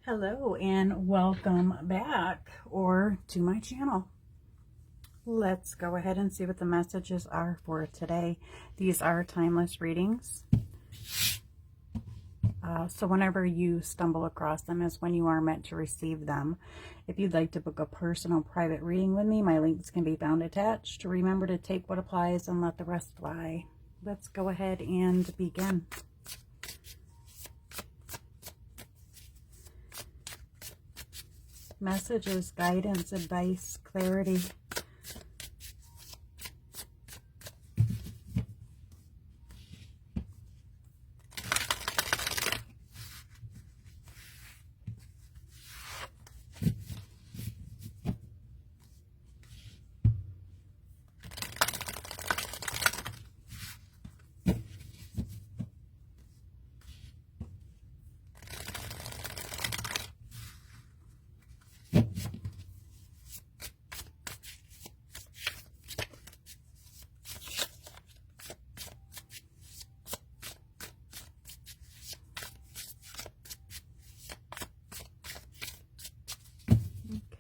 Hello and welcome back or to my channel. Let's go ahead and see what the messages are for today. These are timeless readings. So whenever you stumble across them is when you are meant to receive them. If you'd like to book a personal private reading with me, my links can be found attached. Remember to take what applies and let the rest fly. Let's go ahead and begin. Messages, guidance, advice, clarity.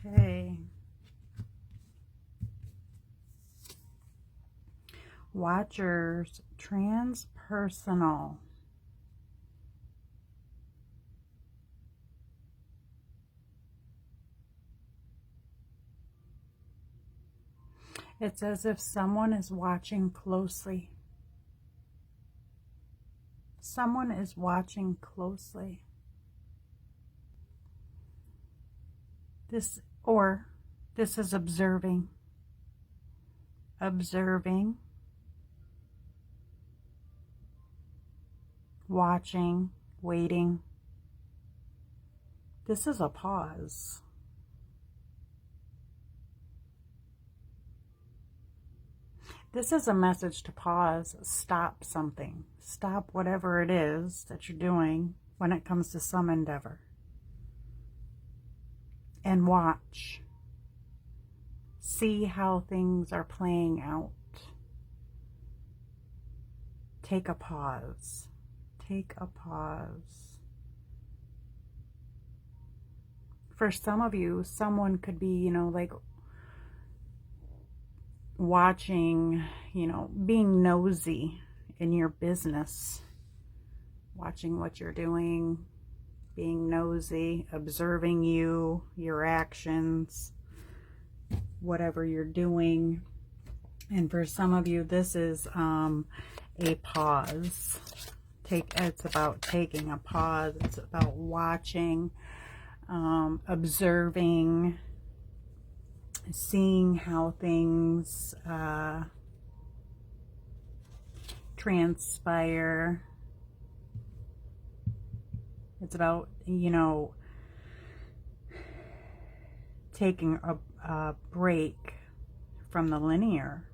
Okay. Watchers, transpersonal. It's as if someone is watching closely. Someone is watching closely. This is observing. Observing. Watching. Waiting. This is a pause. This is a message to pause, stop something. Stop whatever it is that you're doing when it comes to some endeavor. And watch. See how things are playing out. Take a pause. Take a pause. For some of you, someone could be, like watching, being nosy in your business, watching what you're doing, being nosy, observing you, your actions, whatever you're doing. And for some of you, this is a pause. It's about taking a pause. It's about watching, observing, seeing how things transpire. It's about, taking a break from the linear.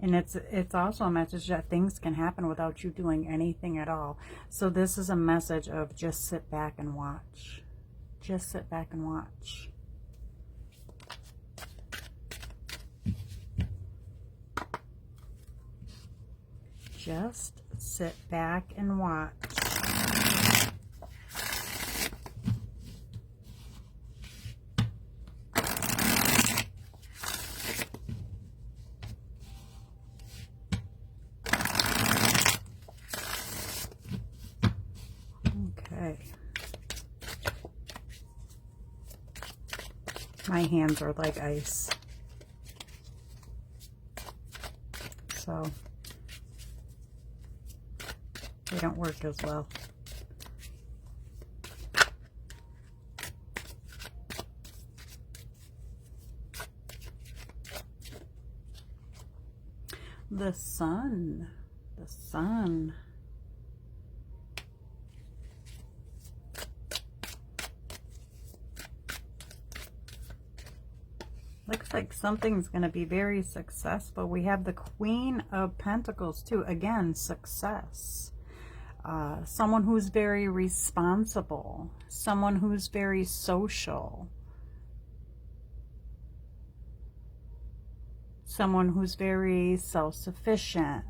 And it's also a message that things can happen without you doing anything at all. So this is a message of just sit back and watch. Just sit back and watch. Just sit back and watch. Okay. My hands are like ice. So they don't work as well. The sun. The sun. Looks like something's going to be very successful. We have the Queen of Pentacles too. Again, success. Someone who's very responsible. Someone who's very social. someone who's very self-sufficient,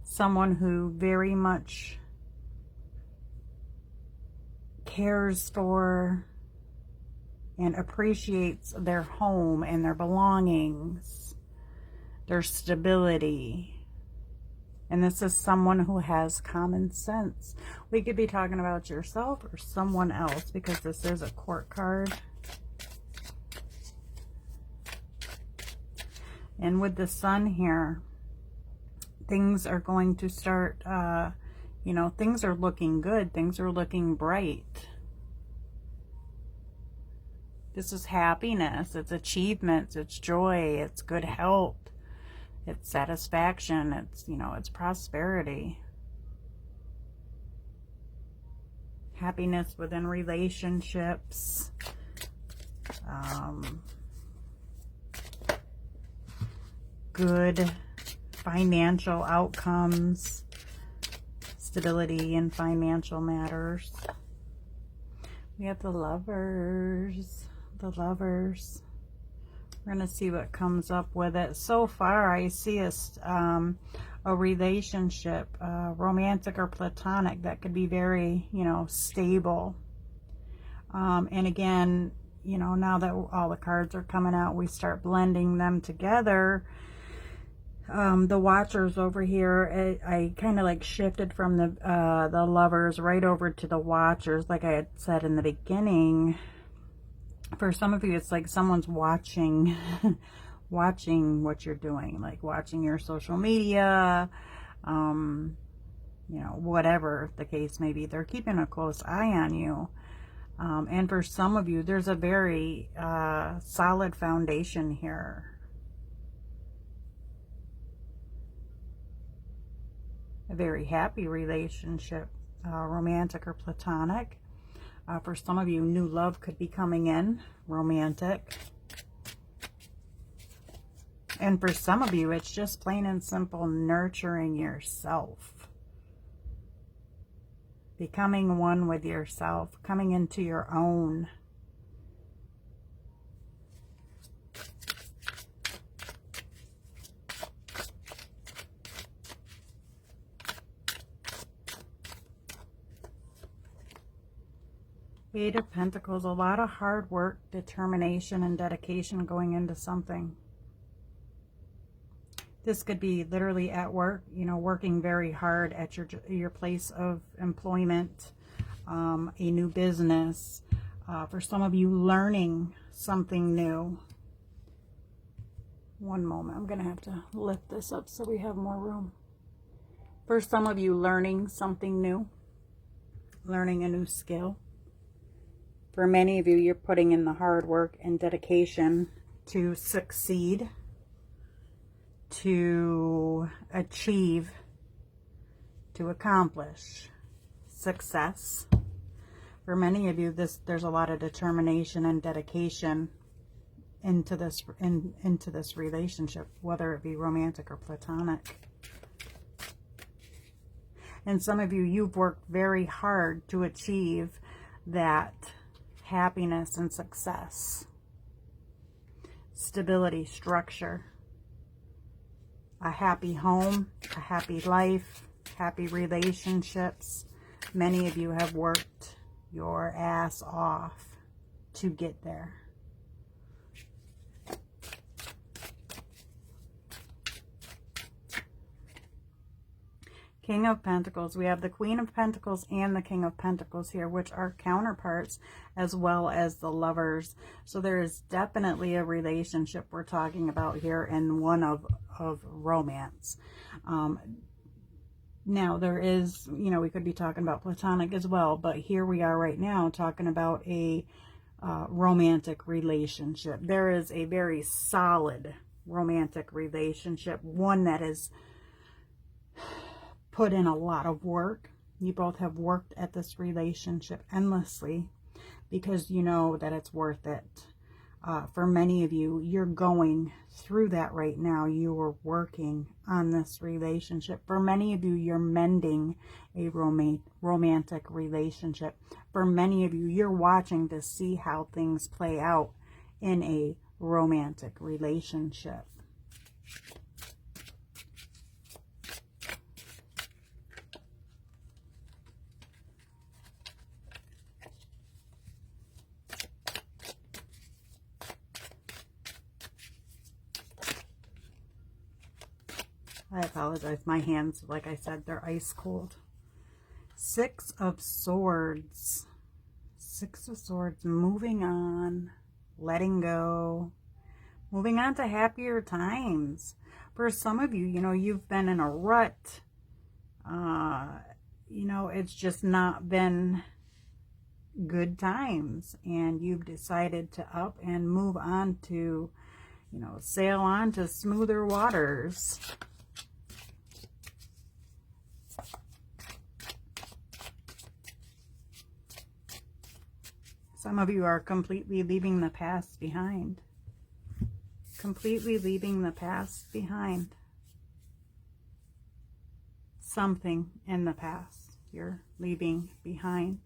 someone who very much cares for and appreciates their home and their belongings, their stability. And this is someone who has common sense. We could be talking about yourself or someone else, because this is a court card. And with the sun here, things are going to start, you know, things are looking good. Things are looking bright. This is happiness. It's achievements. It's joy. It's good health. It's satisfaction. It's, you know, it's prosperity. Happiness within relationships. Good financial outcomes. Stability in financial matters. We have the Lovers. The Lovers. We're going to see what comes up with it. So far, I see a relationship, romantic or platonic, that could be very, you know, stable. And again, you know, now that all the cards are coming out, we start blending them together. The Watchers over here, I kind of like shifted from the Lovers right over to the Watchers, like I had said in the beginning. For some of you, it's like someone's watching watching what you're doing, like watching your social media, you know, whatever the case may be. They're keeping a close eye on you. And for some of you, there's a very solid foundation here. A very happy relationship, romantic or platonic. For some of you, new love could be coming in, romantic. And for some of you, it's just plain and simple nurturing yourself. Becoming one with yourself, coming into your own. Eight of Pentacles, a lot of hard work, determination, and dedication going into something. This could be literally at work, you know, working very hard at your place of employment, a new business. For some of you, learning something new. One moment, I'm going to have to lift this up so we have more room. For some of you, learning something new, learning a new skill. For many of you, you're putting in the hard work and dedication to succeed, to achieve, to accomplish success. For many of you, there's a lot of determination and dedication into this relationship, whether it be romantic or platonic. And some of you, you've worked very hard to achieve that happiness and success, stability, structure, a happy home, a happy life, happy relationships. Many of you have worked your ass off to get there. King of Pentacles. We have the Queen of Pentacles and the King of Pentacles here, which are counterparts, as well as the Lovers. So there is definitely a relationship we're talking about here, and one of romance. Now there is, you know, we could be talking about platonic as well, but here we are right now talking about a romantic relationship. There is a very solid romantic relationship, one that is put in a lot of work. You both have worked at this relationship endlessly because you know that it's worth it. For many of you, you're going through that right now. You are working on this relationship. For many of you, you're mending a romantic relationship. For many of you, you're watching to see how things play out in a romantic relationship. I apologize. My hands, like I said, they're ice cold. Six of Swords. Six of Swords. Moving on. Letting go. Moving on to happier times. For some of you, you know, you've been in a rut. You know, it's just not been good times. And you've decided to up and move on to, you know, sail on to smoother waters. Some of you are completely leaving the past behind. Completely leaving the past behind. Something in the past you're leaving behind.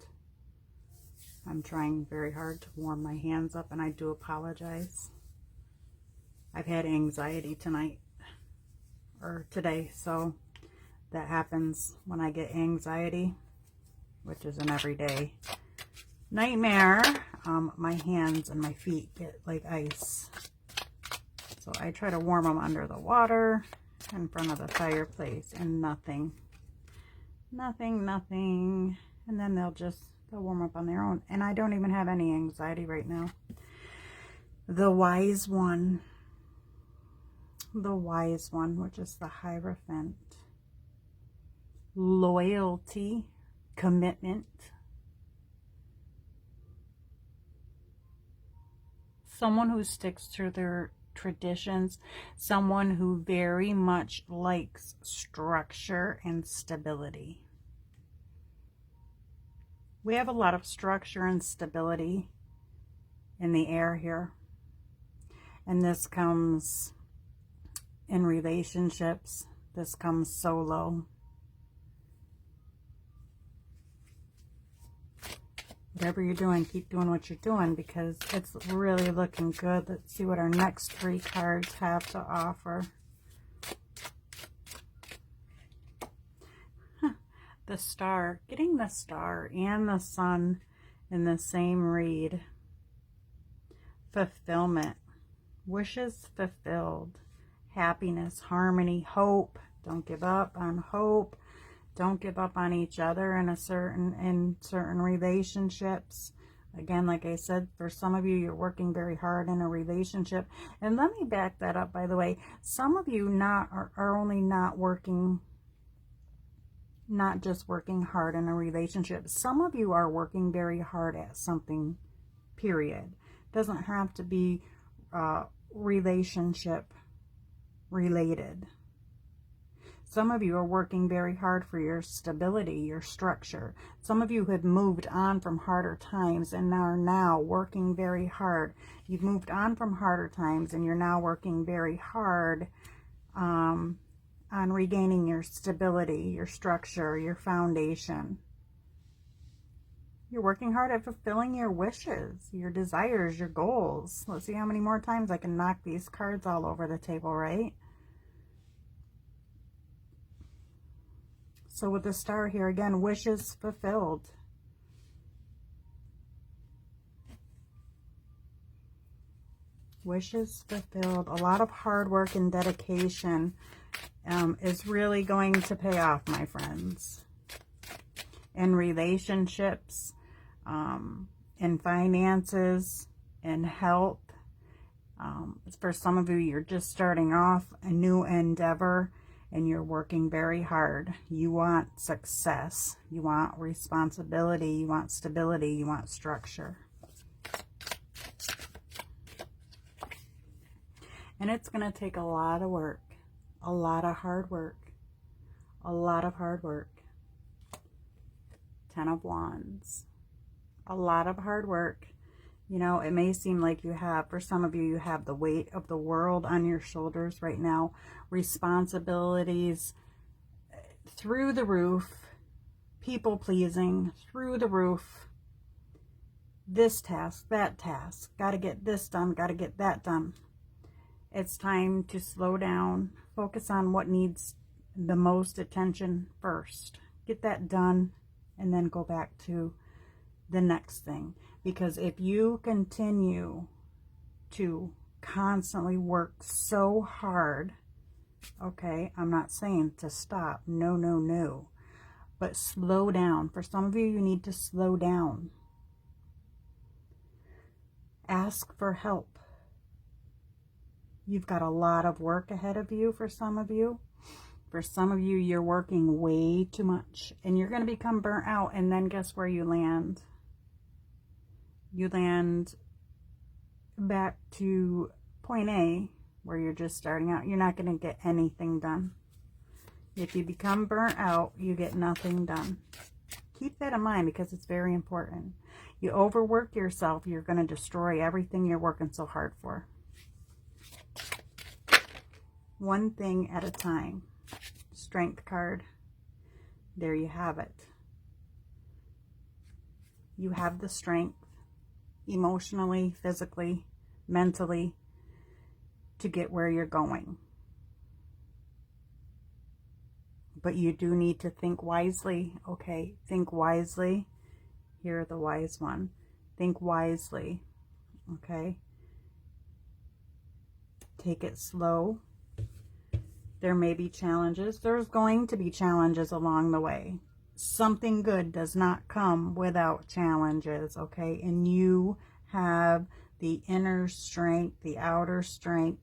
I'm trying very hard to warm my hands up, and I do apologize. I've had anxiety tonight, or today, so that happens when I get anxiety, which is an everyday nightmare. My hands and my feet get like ice. So I try to warm them under the water in front of the fireplace, and nothing. And then they'll warm up on their own. And I don't even have any anxiety right now. The Wise One. The Wise One, which is the Hierophant. Loyalty, commitment. Someone who sticks to their traditions, someone who very much likes structure and stability. We have a lot of structure and stability in the air here. And this comes in relationships. This comes solo. Whatever you're doing, keep doing what you're doing, because it's really looking good. Let's see what our next three cards have to offer. The Star. Getting the Star and the Sun in the same read. Fulfillment. Wishes fulfilled. Happiness, harmony, hope. Don't give up on hope. Don't give up on each other in certain relationships. Again, like I said, for some of you, you're working very hard in a relationship. And let me back that up, by the way. Some of you are only not just working hard in a relationship. Some of you are working very hard at something, period. Doesn't have to be relationship related. Some of you are working very hard for your stability, your structure. Some of you have moved on from harder times and are now working very hard. You've moved on from harder times and you're now working very hard on regaining your stability, your structure, your foundation. You're working hard at fulfilling your wishes, your desires, your goals. Let's see how many more times I can knock these cards all over the table, right? So with the Star here, again, wishes fulfilled. Wishes fulfilled. A lot of hard work and dedication is really going to pay off, my friends. In relationships, in finances, in health. For some of you, you're just starting off a new endeavor. And you're working very hard. You want success. You want responsibility. You want stability. You want structure. And it's going to take a lot of work. A lot of hard work. A lot of hard work. 10 of Wands. A lot of hard work. You know, it may seem like you have, for some of you, you have the weight of the world on your shoulders right now. Responsibilities through the roof. People pleasing through the roof. This task, that task. Got to get this done, got to get that done. It's time to slow down, focus on what needs the most attention first. Get that done and then go back to the next thing. Because if you continue to constantly work so hard, okay, I'm not saying to stop. No, no, no. But slow down. For some of you, you need to slow down. Ask for help. You've got a lot of work ahead of you for some of you. For some of you, you're working way too much and you're going to become burnt out. And then guess where you land? You land back to point A where you're just starting out. You're not going to get anything done. If you become burnt out, you get nothing done. Keep that in mind because it's very important. You overwork yourself, you're going to destroy everything you're working so hard for. One thing at a time. Strength card. There you have it. You have the strength, emotionally, physically, mentally, to get where you're going. But you do need to think wisely, okay? Think wisely. You're the wise one. Think wisely, okay? Take it slow. There may be challenges. There's going to be challenges along the way. Something good does not come without challenges, okay? And you have the inner strength, the outer strength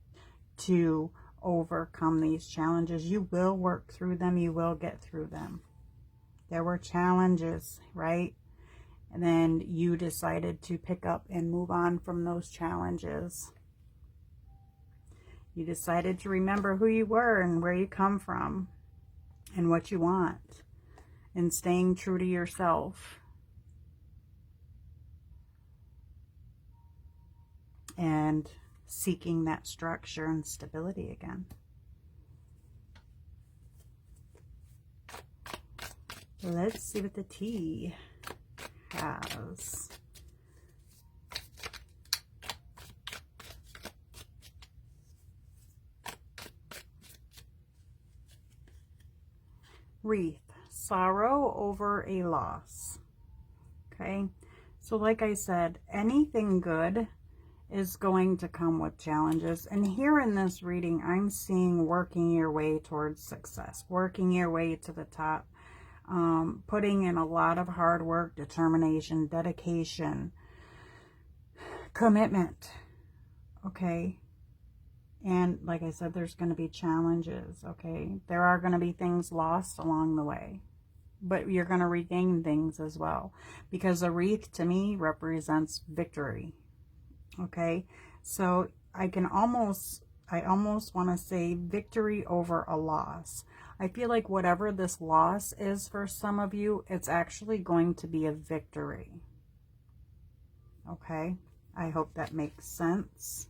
to overcome these challenges. You will work through them. You will get through them. There were challenges, right? And then you decided to pick up and move on from those challenges. You decided to remember who you were and where you come from and what you want, and staying true to yourself. And seeking that structure and stability again. Let's see what the T has. Wreath. Sorrow over a loss. Okay. So like I said, anything good is going to come with challenges. And here in this reading, I'm seeing working your way towards success, working your way to the top, putting in a lot of hard work, determination, dedication, commitment. Okay. And like I said, there's going to be challenges. Okay. There are going to be things lost along the way, but you're going to regain things as well, because a wreath to me represents victory. Okay, so I almost want to say victory over a loss. I feel like whatever this loss is for some of you, it's actually going to be a victory. Okay, I hope that makes sense.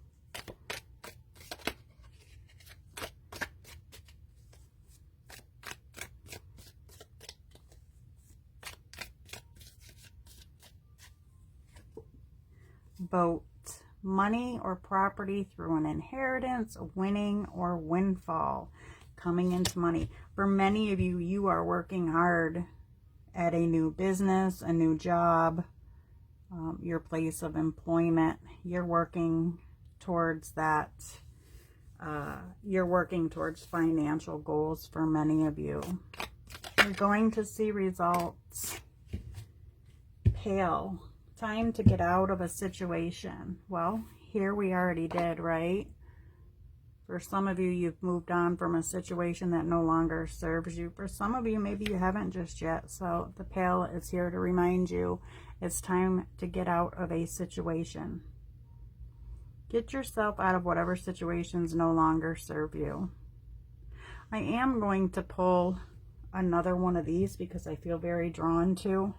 Boat. Money or property through an inheritance, winning or windfall, coming into money. For many of you, you are working hard at a new business, a new job, your place of employment. You're working towards that. You're working towards financial goals for many of you. You're going to see results. Pale. Time to get out of a situation. Well, here we already did, right? For some of you, you've moved on from a situation that no longer serves you. For some of you, maybe you haven't just yet. So the Pale is here to remind you it's time to get out of a situation. Get yourself out of whatever situations no longer serve you. I am going to pull another one of these because I feel very drawn to.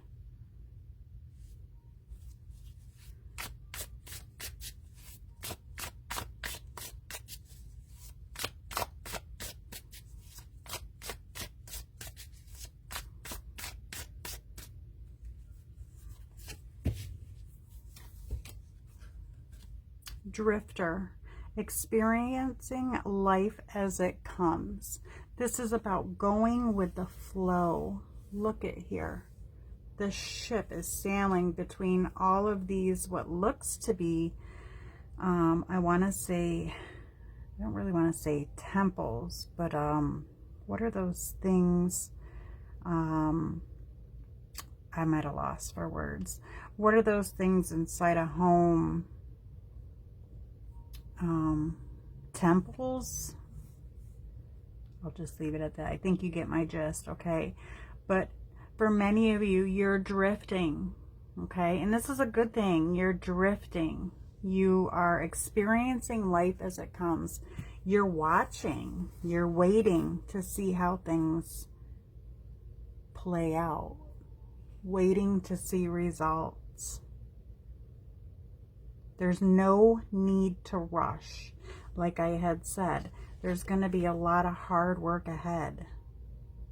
Drifter. Experiencing life as it comes. This is about going with the flow. Look at here. The ship is sailing between all of these, what looks to be, I want to say, I don't really want to say temples, but what are those things? I'm at a loss for words. What are those things inside a home? Temples? I'll just leave it at that. I think you get my gist, okay? But for many of you, you're drifting, okay? And this is a good thing. You're drifting. You are experiencing life as it comes. You're watching. You're waiting to see how things play out. Waiting to see results. There's no need to rush. Like I had said, there's going to be a lot of hard work ahead.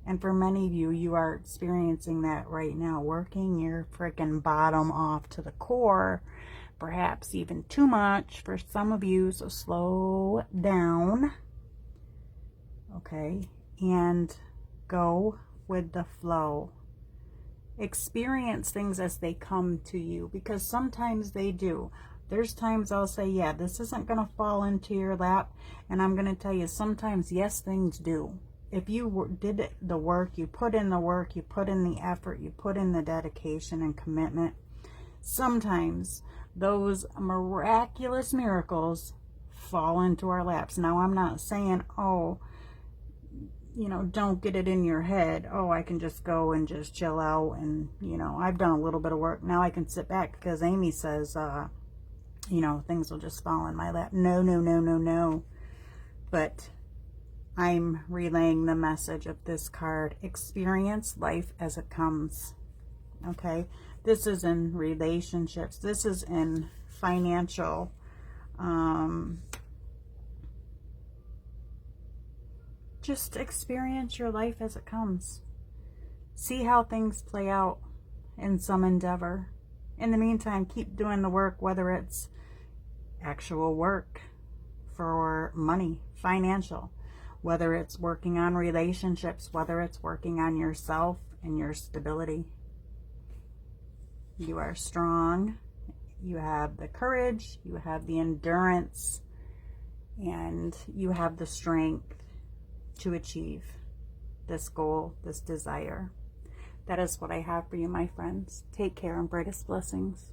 And for many of you, you are experiencing that right now, working your freaking bottom off to the core, perhaps even too much for some of you, so slow down, okay, and go with the flow. Experience things as they come to you, because sometimes they do. There's times I'll say, yeah, this isn't going to fall into your lap, and I'm going to tell you, sometimes, yes, things do. If you did the work, you put in the work, you put in the effort, you put in the dedication and commitment, sometimes those miraculous miracles fall into our laps. Now, I'm not saying, oh, you know, don't get it in your head, oh, I can just go and just chill out and, you know, I've done a little bit of work, now I can sit back because Amy says, you know, things will just fall in my lap. No, no, no, no, no. But I'm relaying the message of this card. Experience life as it comes. Okay? This is in relationships. This is in financial. Just experience your life as it comes. See how things play out in some endeavor. In the meantime, keep doing the work, whether it's actual work for money, financial, whether it's working on relationships, whether it's working on yourself and your stability. You are strong. You have the courage, you have the endurance, and you have the strength to achieve this goal, this desire. That is what I have for you, my friends. Take care and brightest blessings.